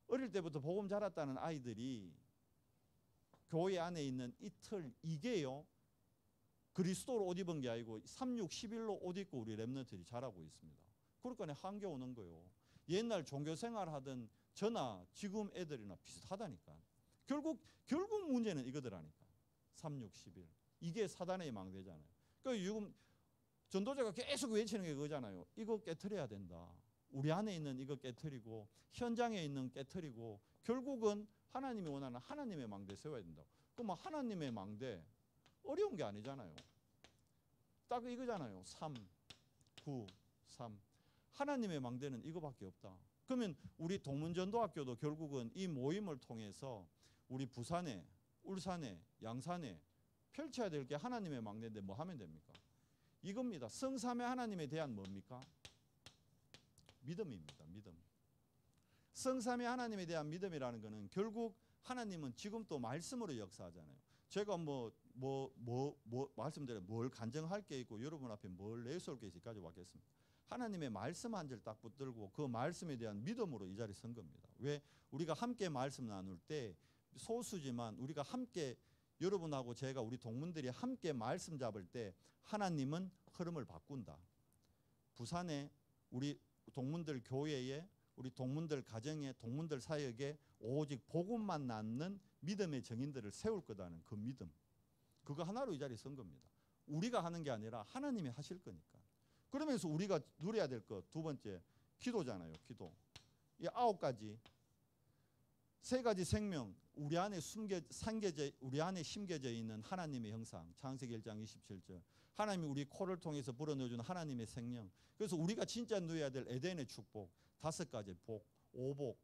어릴 때부터 복음 자랐다는 아이들이 교회 안에 있는 이틀 이게요. 그리스도로 옷 입은 게 아니고 3611로 옷 입고 우리 렘넌트들이 자라고 있습니다. 그러니까 한겨오는 거요. 옛날 종교생활 하던 저나 지금 애들이나 비슷하다니까. 결국 문제는 이거더라니까. 3611. 이게 사단의 망대잖아요. 그러니까 지금 전도자가 계속 외치는 게 그거잖아요. 이거 깨트려야 된다. 우리 안에 있는 이거 깨트리고 현장에 있는 깨트리고 결국은 하나님이 원하는 하나님의 망대 세워야 된다. 그럼 하나님의 망대 어려운 게 아니잖아요. 딱 이거잖아요. 3, 9, 3. 하나님의 망대는 이거밖에 없다. 그러면 우리 동문전도학교도 결국은 이 모임을 통해서 우리 부산에, 울산에, 양산에 펼쳐야 될 게 하나님의 망대인데 뭐 하면 됩니까? 이겁니다. 성삼위 하나님에 대한 뭡니까? 믿음입니다. 믿음. 성삼위 하나님에 대한 믿음이라는 것은 결국 하나님은 지금 또 말씀으로 역사하잖아요. 제가 말씀드려 뭘 간증할 게 있고 여러분 앞에 뭘 내세울 게 있을까지 왔겠습니다. 하나님의 말씀 한 절 딱 붙들고 그 말씀에 대한 믿음으로 이 자리에 선 겁니다. 왜? 우리가 함께 말씀 나눌 때 소수지만 우리가 함께 여러분하고 제가 우리 동문들이 함께 말씀 잡을 때 하나님은 흐름을 바꾼다. 부산에 우리 동문들 교회에 우리 동문들 가정에 동문들 사역에 오직 복음만 낳는 믿음의 정인들을 세울 거다는 그 믿음. 그거 하나로 이 자리에 선 겁니다. 우리가 하는 게 아니라 하나님이 하실 거니까. 그러면서 우리가 누려야 될 것 두 번째 기도잖아요. 기도. 이 9가지 3가지 생명 우리 안에 우리 안에 심겨져 있는 하나님의 형상. 창세기 1장 27절. 하나님이 우리 코를 통해서 불어넣어주는 하나님의 생명. 그래서 우리가 진짜 누려야 될 에덴의 축복 5가지 복, 오복.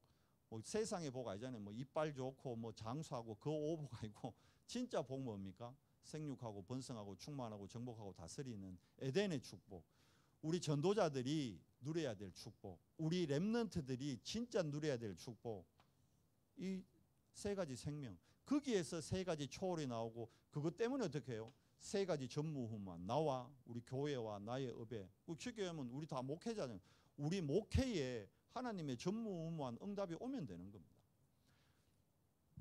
뭐 세상의 복 아니잖아요. 뭐 이빨 좋고 뭐 장수하고 그 오복 아니고 진짜 복 뭡니까? 생육하고 번성하고 충만하고 정복하고 다스리는 에덴의 축복. 우리 전도자들이 누려야 될 축복. 우리 렘넌트들이 진짜 누려야 될 축복. 이 3가지 생명. 거기에서 3가지 초월이 나오고 그것 때문에 어떻게 해요? 3가지 전무후무한 나와 우리 교회와 나의 업에. 쉽게 하면 우리 다 목회자잖아요. 우리 목회에 하나님의 전무후무한 응답이 오면 되는 겁니다.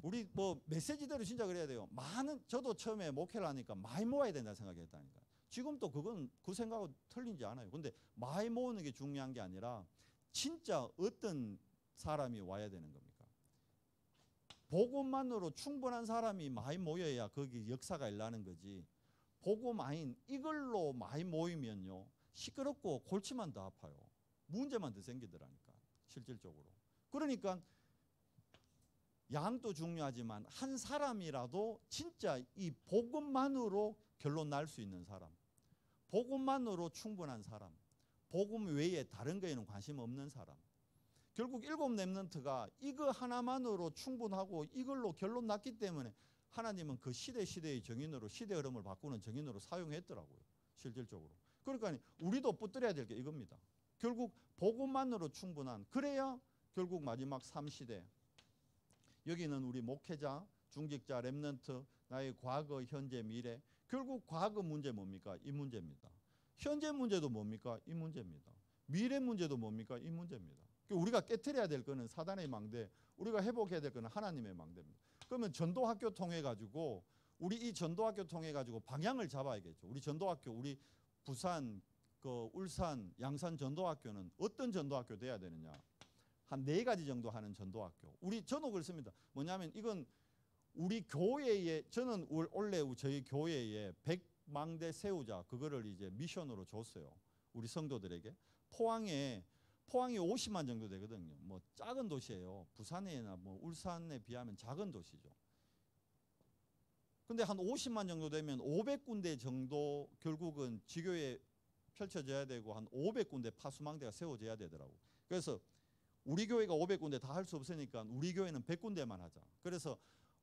우리 메시지대로 진짜 그래야 돼요. 저도 처음에 목회를 하니까 많이 모아야 된다 생각했다니까. 지금 또 그건 그 생각하고 틀린지 않아요. 근데 많이 모으는 게 중요한 게 아니라 진짜 어떤 사람이 와야 되는 겁니까? 복음만으로 충분한 사람이 많이 모여야 거기 역사가 일어나는 거지. 복음 아닌 이걸로 많이 모이면요. 시끄럽고 골치만 더 아파요. 문제만 더 생기더라니까. 실질적으로. 그러니까 양도 중요하지만 한 사람이라도 진짜 이 복음만으로 결론 날 수 있는 사람. 복음만으로 충분한 사람. 복음 외에 다른 거에는 관심 없는 사람. 결국 7 렘넌트가 이거 하나만으로 충분하고 이걸로 결론 났기 때문에 하나님은 그 시대의 정인으로 시대 흐름을 바꾸는 정인으로 사용했더라고요. 실질적으로. 그러니까 우리도 붙들어야 될 게 이겁니다. 결국 복음만으로 충분한. 그래야 결국 마지막 3시대. 여기는 우리 목회자, 중직자, 렘넌트, 나의 과거, 현재, 미래. 결국 과거 문제 뭡니까? 이 문제입니다. 현재 문제도 뭡니까? 이 문제입니다. 미래 문제도 뭡니까? 이 문제입니다. 우리가 깨트려야 될 거는 사단의 망대, 우리가 회복해야 될 거는 하나님의 망대입니다. 그러면 전도학교 통해 가지고 우리 이 전도학교 통해 가지고 방향을 잡아야겠죠. 우리 전도학교, 우리 부산, 울산, 양산 전도학교는 어떤 전도학교 돼야 되느냐? 한 4가지 정도 하는 전도학교. 저는 그렇습니다. 뭐냐면 이건 우리 교회에 저는 원래 저희 교회에 100망대 세우자 그거를 이제 미션으로 줬어요. 우리 성도들에게. 포항이 50만 정도 되거든요. 뭐 작은 도시예요. 부산이나 뭐 울산에 비하면 작은 도시죠. 근데 한 50만 정도 되면 500군데 정도 결국은 지교에 펼쳐져야 되고 한 500군데 파수망대가 세워져야 되더라고. 그래서 우리 교회가 500군데 다 할 수 없으니까 우리 교회는 100군데만 하자. 그래서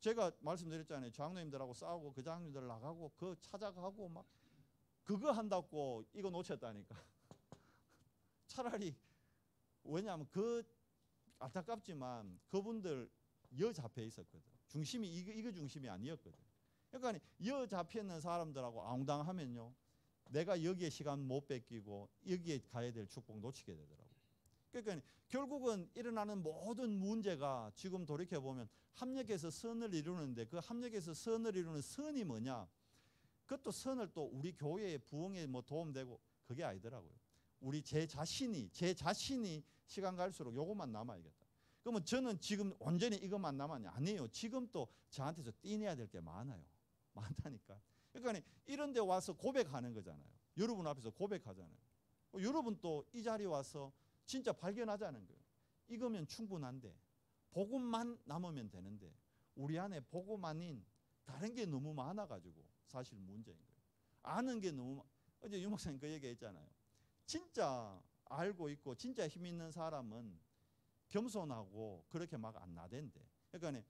제가 말씀드렸잖아요. 장로님들하고 싸우고 그 장로님들 나가고 그 찾아가고 막 그거 한다고 이거 놓쳤다니까. 차라리 왜냐하면 그 안타깝지만 그분들 여 잡혀 있었거든. 중심이 이거 중심이 아니었거든. 그러니까 여 잡혀 있는 사람들하고 앙당하면요, 내가 여기에 시간 못 뺏기고 여기에 가야 될 축복 놓치게 되더라고요. 그러니까 결국은 일어나는 모든 문제가 지금 돌이켜 보면 합력해서 선을 이루는데 그 합력해서 선을 이루는 선이 뭐냐? 그것도 선을 또 우리 교회의 부흥에 뭐 도움되고 그게 아니더라고요. 우리 제 자신이 시간 갈수록 요것만 남아야겠다. 그러면 저는 지금 온전히 이것만 남았냐? 아니에요. 지금 또 저한테서 떼내야 될 게 많아요. 많다니까. 그러니까 이런 데 와서 고백하는 거잖아요. 여러분 앞에서 고백하잖아요. 여러분 또 이 자리에 와서 진짜 발견하자는 거예요. 이거면 충분한데 복음만 남으면 되는데 우리 안에 복음 아닌 다른 게 너무 많아가지고 사실 문제인 거예요. 아는 게 너무 어제 유 목사님 그 얘기했잖아요. 진짜 알고 있고 진짜 힘 있는 사람은 겸손하고 그렇게 막 안 나댄대. 그러니까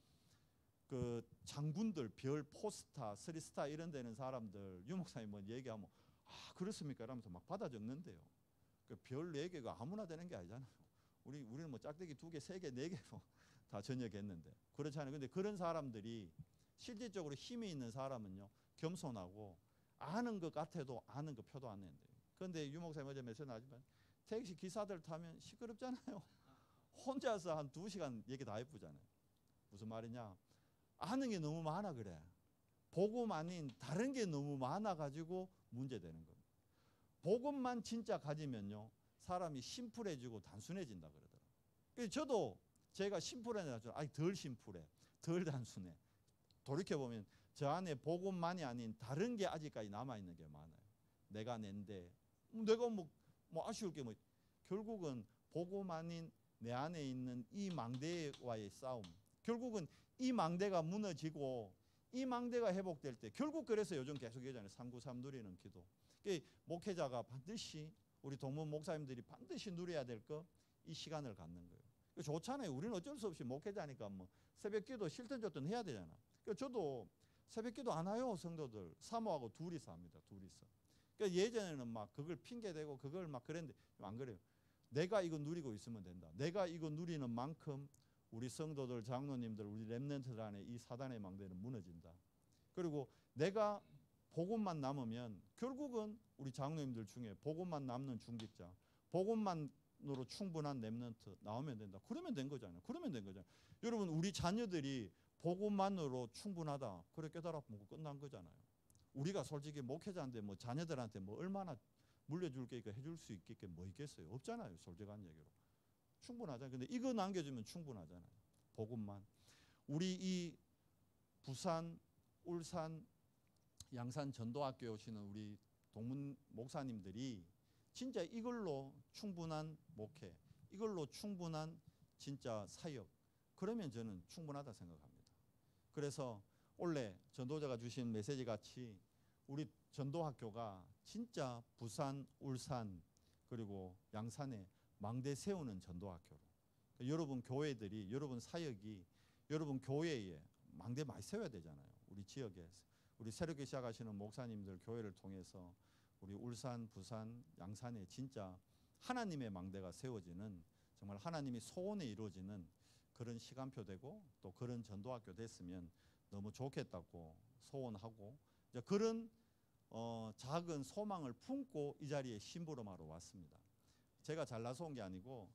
그 장군들 별 포스타, 스리스타 이런 데는 사람들 유 목사님 뭐 얘기하면 아 그렇습니까? 이러면서 막 받아 적는데요. 그 별 4개가 아무나 되는 게 아니잖아요. 우리는 뭐 짝대기 2개, 3개, 4개로 다 전역했는데 그렇지 않아요. 근데 그런 사람들이 실질적으로 힘이 있는 사람은요 겸손하고 아는 것 같아도 아는 거 표도 안 낸대요. 그런데 유 목사님 어제 메시지 나지만 택시 기사들 타면 시끄럽잖아요. 혼자서 한 2시간 얘기 다 해보잖아요. 무슨 말이냐? 아는 게 너무 많아 그래. 복음 아닌 다른 게 너무 많아가지고 문제되는 겁니다. 복음만 진짜 가지면요 사람이 심플해지고 단순해진다 그러더라고요. 그래서 저도 제가 심플해져서 아니 덜 심플해, 덜 단순해. 돌이켜보면 저 안에 복음만이 아닌 다른 게 아직까지 남아있는 게 많아요. 내가 낸데 내가 뭐 아쉬울 게 뭐 결국은 복음 아닌 내 안에 있는 이 망대와의 싸움, 결국은 이 망대가 무너지고 이 망대가 회복될 때 결국 그래서 요즘 계속 얘기하잖아요. 393 누리는 기도. 목회자가 반드시 우리 동문 목사님들이 반드시 누려야 될 거 이 시간을 갖는 거예요. 좋잖아요. 우리는 어쩔 수 없이 목회자니까 뭐 새벽 기도 싫든 좋든 해야 되잖아. 저도 새벽 기도 안 와요. 성도들 사모하고 둘이서 합니다. 둘이서. 예전에는 막 그걸 핑계대고 그걸 막 그랬는데 안 그래요. 내가 이거 누리고 있으면 된다. 내가 이거 누리는 만큼 우리 성도들, 장로님들, 우리 렘넌트들 안에 이 사단의 망대는 무너진다. 그리고 내가 복음만 남으면 결국은 우리 장로님들 중에 복음만 남는 중직자, 복음만으로 충분한 렘넌트 나오면 된다. 그러면 된 거잖아요. 그러면 된 거잖아요. 여러분 우리 자녀들이 복음만으로 충분하다. 그래 깨달아보고 끝난 거잖아요. 우리가 솔직히 목회자인데 뭐 자녀들한테 뭐 얼마나 물려줄 게 있고 해줄 수 있게 뭐 있겠어요? 없잖아요. 솔직한 얘기로. 충분하잖아요. 근데 이거 남겨주면 충분하잖아요. 복음만. 우리 이 부산, 울산, 양산 전도학교에 오시는 우리 동문 목사님들이 진짜 이걸로 충분한 목회, 이걸로 충분한 진짜 사역, 그러면 저는 충분하다 생각합니다. 그래서 원래 전도자가 주신 메시지 같이 우리 전도학교가 진짜 부산, 울산 그리고 양산에 망대 세우는 전도학교로, 여러분 교회들이, 여러분 사역이 여러분 교회에 망대 많이 세워야 되잖아요. 우리 지역에 우리 새롭게 시작하시는 목사님들 교회를 통해서 우리 울산, 부산, 양산에 진짜 하나님의 망대가 세워지는, 정말 하나님이 소원에 이루어지는 그런 시간표 되고 또 그런 전도학교 됐으면 너무 좋겠다고 소원하고, 이제 그런 작은 소망을 품고 이 자리에 심부름하러 왔습니다. 제가 잘나서 온 게 아니고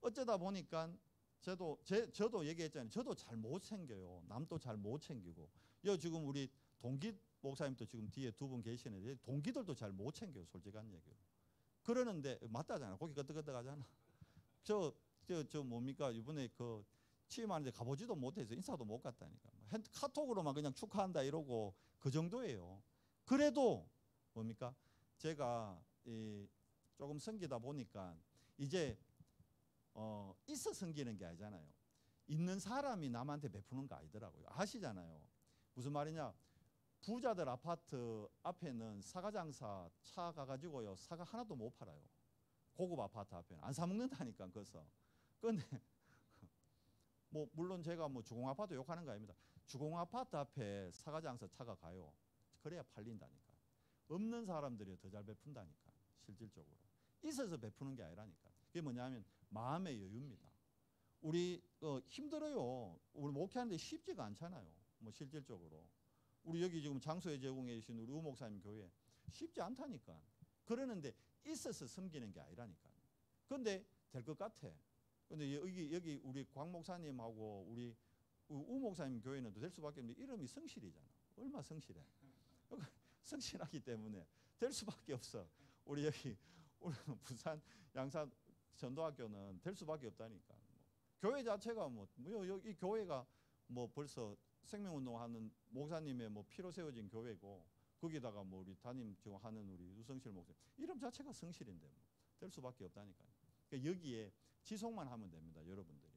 어쩌다 보니까 저도 얘기했잖아요. 저도 잘 못 챙겨요. 남도 잘 못 챙기고. 지금 우리 동기 목사님도 지금 뒤에 2분 계시는데 동기들도 잘 못 챙겨요. 솔직한 얘기로. 그러는데 맞다잖아. 고기 끄덕끄덕 하잖아. 저 뭡니까 이번에 그 취임하는데 가보지도 못해서 인사도 못 갔다니까. 카톡으로만 그냥 축하한다 이러고 그 정도예요. 그래도 뭡니까 제가 조금 섬기다 보니까 이제 있어 섬기는 게 아니잖아요. 있는 사람이 남한테 베푸는 거 아니더라고요. 아시잖아요. 무슨 말이냐. 부자들 아파트 앞에는 사과장사 차 가가지고요 사과 하나도 못 팔아요. 고급 아파트 앞에는 안 사먹는다니까. 그래서 근데 뭐 물론 제가 뭐 주공아파트 욕하는 거 아닙니다. 주공 아파트 앞에 사과장사 차가 가요. 그래야 팔린다니까. 없는 사람들이 더 잘 베푼다니까. 실질적으로. 있어서 베푸는 게 아니라니까. 그게 뭐냐면 마음의 여유입니다. 우리 힘들어요. 우리 목회하는데 쉽지가 않잖아요. 뭐 실질적으로. 우리 여기 지금 장소에 제공해 주신 우리 우목사님 교회 쉽지 않다니까. 그러는데 있어서 섬기는 게 아니라니까. 그런데 될 것 같아. 근데 여기 우리 광 목사님하고 우리 우목사님 교회는 될 수밖에 없는데 이름이 성실이잖아. 얼마 성실해. 성실하기 때문에 될 수밖에 없어. 우리 여기 우리 부산 양산 전도학교는 될 수밖에 없다니까. 교회 자체가 여기 교회가 뭐 벌써 생명운동하는 목사님의 뭐 피로 세워진 교회고 거기다가 뭐 우리 담임 지금 하는 우리 유성실 목사님 이름 자체가 성실인데 될 수밖에 없다니까요. 그러니까 여기에 지속만 하면 됩니다, 여러분들이.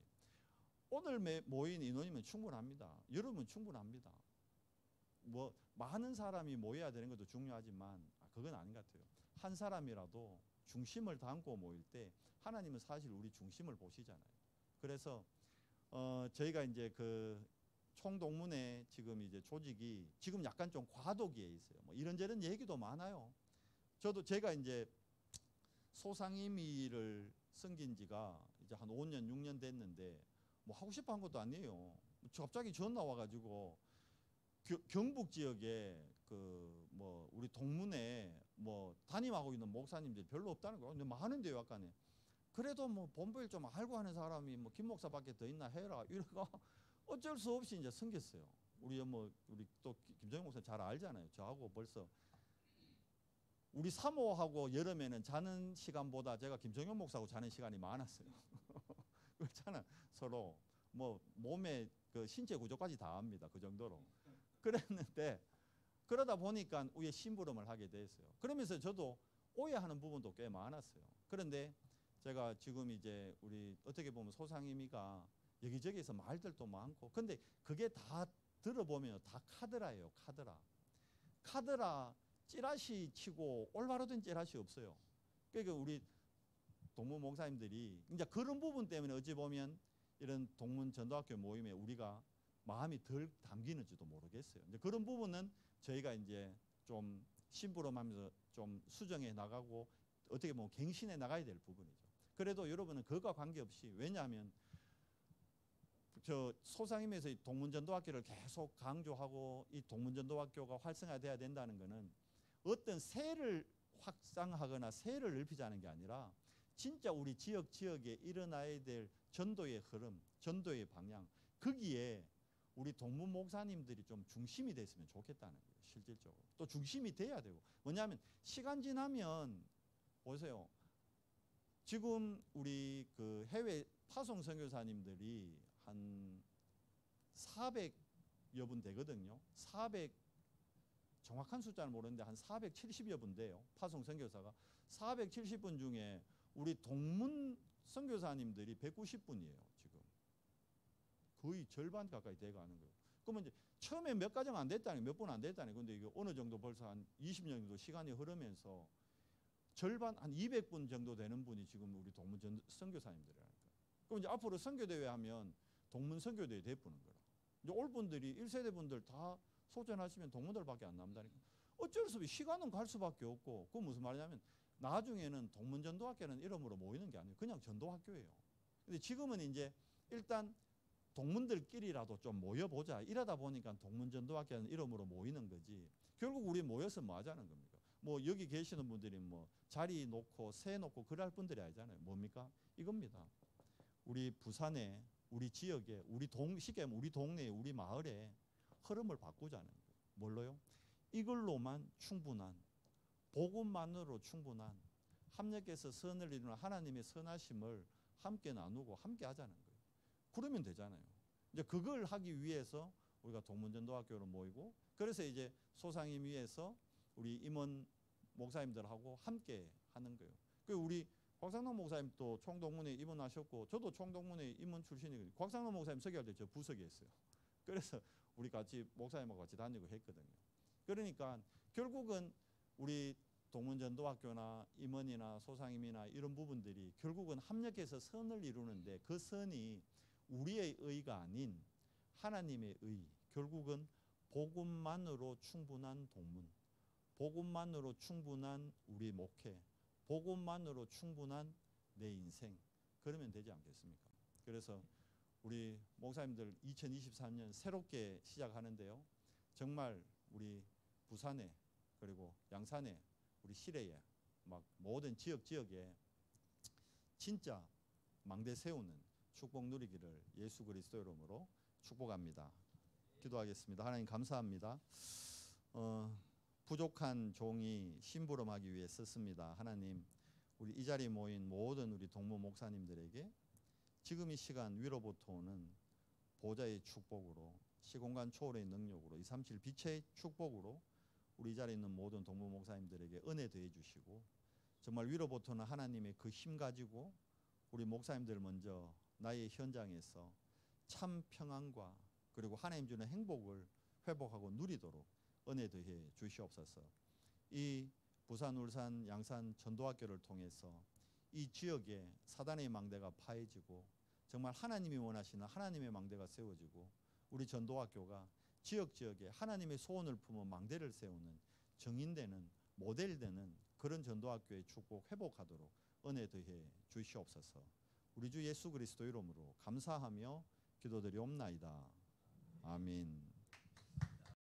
오늘 모인 인원이면 충분합니다. 여러분 충분합니다. 뭐 많은 사람이 모여야 되는 것도 중요하지만 그건 아닌 것 같아요. 한 사람이라도 중심을 담고 모일 때 하나님은 사실 우리 중심을 보시잖아요. 그래서 저희가 이제 그 총동문회 지금 이제 조직이 지금 약간 좀 과도기에 있어요. 뭐 이런저런 얘기도 많아요. 제가 이제 소상임의를 섬긴 지가 이제 한 5년, 6년 됐는데 뭐 하고 싶어 한 것도 아니에요. 갑자기 전화 와가지고 경북 지역에 그 뭐 우리 동문회 뭐 담임하고 있는 목사님들 별로 없다는 거예요. 근데 많은데요, 약간에. 그래도 뭐 본부일 좀 알고 하는 사람이 뭐 김 목사밖에 더 있나 해라. 이러가 어쩔 수 없이 이제 섬겼어요. 우리 또 김정희 목사 잘 알잖아요. 저하고 벌써 우리 사모하고 여름에는 자는 시간보다 제가 김정현 목사하고 자는 시간이 많았어요. 그렇잖아. 서로 뭐 몸에 그 신체 구조까지 다 압니다. 그 정도로. 그랬는데 그러다 보니까 위에 심부름을 하게 됐어요. 그러면서 저도 오해하는 부분도 꽤 많았어요. 그런데 제가 지금 이제 우리 어떻게 보면 소상임의가 여기저기서 말들도 많고 근데 그게 다 들어보면 다 카드라예요. 카드라 찌라시 치고 올바로 된 찌라시 없어요. 그러니까 우리 동문 목사님들이 이제 그런 부분 때문에 어찌 보면 이런 동문 전도학교 모임에 우리가 마음이 덜 담기는지도 모르겠어요. 이제 그런 부분은 저희가 이제 좀 심부름하면서 좀 수정해 나가고 어떻게 보면 갱신해 나가야 될 부분이죠. 그래도 여러분은 그것과 관계없이 왜냐하면 저 소상임에서 동문전도학교를 계속 강조하고 이 동문전도학교가 활성화돼야 된다는 것은 어떤 세를 확장하거나 세를 넓히자는 게 아니라 진짜 우리 지역에 일어나야 될 전도의 흐름, 전도의 방향 거기에 우리 동문 목사님들이 좀 중심이 됐으면 좋겠다는 거예요. 실질적으로. 또 중심이 돼야 되고. 뭐냐면 시간 지나면 보세요. 지금 우리 그 해외 파송 선교사님들이 한 400여 분 되거든요. 정확한 숫자는 모르는데 한 470여 분 돼요. 파송 선교사가 470분 중에 우리 동문 선교사님들이 190분이에요. 지금 거의 절반 가까이 돼가는 거예요. 그러면 이제 처음에 몇 가정 안 됐다니 몇 분 안 됐다니 근데 이게 어느 정도 벌써 한 20년 정도 시간이 흐르면서 절반 한 200분 정도 되는 분이 지금 우리 동문 선교사님들이라니까. 그럼 이제 앞으로 선교대회 하면 동문 선교대회 대푸는 거라. 이제 올 분들이 1세대 분들 다 소전하시면 동문들밖에 안 남다니까. 어쩔 수 없이 시간은 갈 수밖에 없고 그건 무슨 말이냐면 나중에는 동문전도학교는 이름으로 모이는 게 아니에요. 그냥 전도학교예요. 근데 지금은 이제 일단 동문들끼리라도 좀 모여보자. 이러다 보니까 동문전도학교는 이름으로 모이는 거지. 결국 우리 모여서 뭐 하자는 겁니까? 뭐 여기 계시는 분들이 뭐 자리 놓고 세 놓고 그럴 분들이 아니잖아요. 뭡니까? 이겁니다. 우리 부산에 우리 지역에 쉽게 하면 우리 동네에 우리 마을에 흐름을 바꾸자는 거예요. 뭘로요? 이걸로만 충분한 복음만으로 충분한 합력해서 선을 이루는 하나님의 선하심을 함께 나누고 함께 하자는 거예요. 그러면 되잖아요. 이제 그걸 하기 위해서 우리가 동문전도학교로 모이고 그래서 이제 소상임의에서 우리 임원 목사님들하고 함께 하는 거예요. 그 우리 곽상동 목사님도 총동문회 입원하셨고 저도 총동문회 임원 출신이거든요. 곽상동 목사님 서기할 때 저 부석이 했어요. 그래서 우리 같이 목사님하고 같이 다니고 했거든요. 그러니까 결국은 우리 동문전도학교나 임원이나 소상임이나 이런 부분들이 결국은 합력해서 선을 이루는데 그 선이 우리의 의가 아닌 하나님의 의 결국은 복음만으로 충분한 동문, 복음만으로 충분한 우리 목회, 복음만으로 충분한 내 인생, 그러면 되지 않겠습니까? 그래서 우리 목사님들 2023년 새롭게 시작하는데요. 정말 우리 부산에 그리고 양산에 우리 시내에 막 모든 지역에 진짜 망대 세우는 축복 누리기를 예수 그리스도 이름으로 축복합니다. 기도하겠습니다. 하나님 감사합니다. 부족한 종이 심부름하기 위해 썼습니다. 하나님, 우리 이 자리에 모인 모든 우리 동무 목사님들에게 지금 이 시간 위로부터 오는 보좌의 축복으로, 시공간 초월의 능력으로, 237 빛의 축복으로 우리 이 자리에 있는 모든 동무 목사님들에게 은혜 더해 주시고, 정말 위로부터는 하나님의 그 힘 가지고 우리 목사님들 먼저 나의 현장에서 참 평안과 그리고 하나님 주는 행복을 회복하고 누리도록 은혜 더해 주시옵소서. 이 부산, 울산, 양산 전도학교를 통해서 이 지역에 사단의 망대가 파해지고 정말 하나님이 원하시는 하나님의 망대가 세워지고 우리 전도학교가 지역에 하나님의 소원을 품은 망대를 세우는 정인되는 모델되는 그런 전도학교의 축복 회복하도록 은혜 더해 주시옵소서. 우리 주 예수 그리스도 이름으로 감사하며 기도드리옵나이다. 아멘.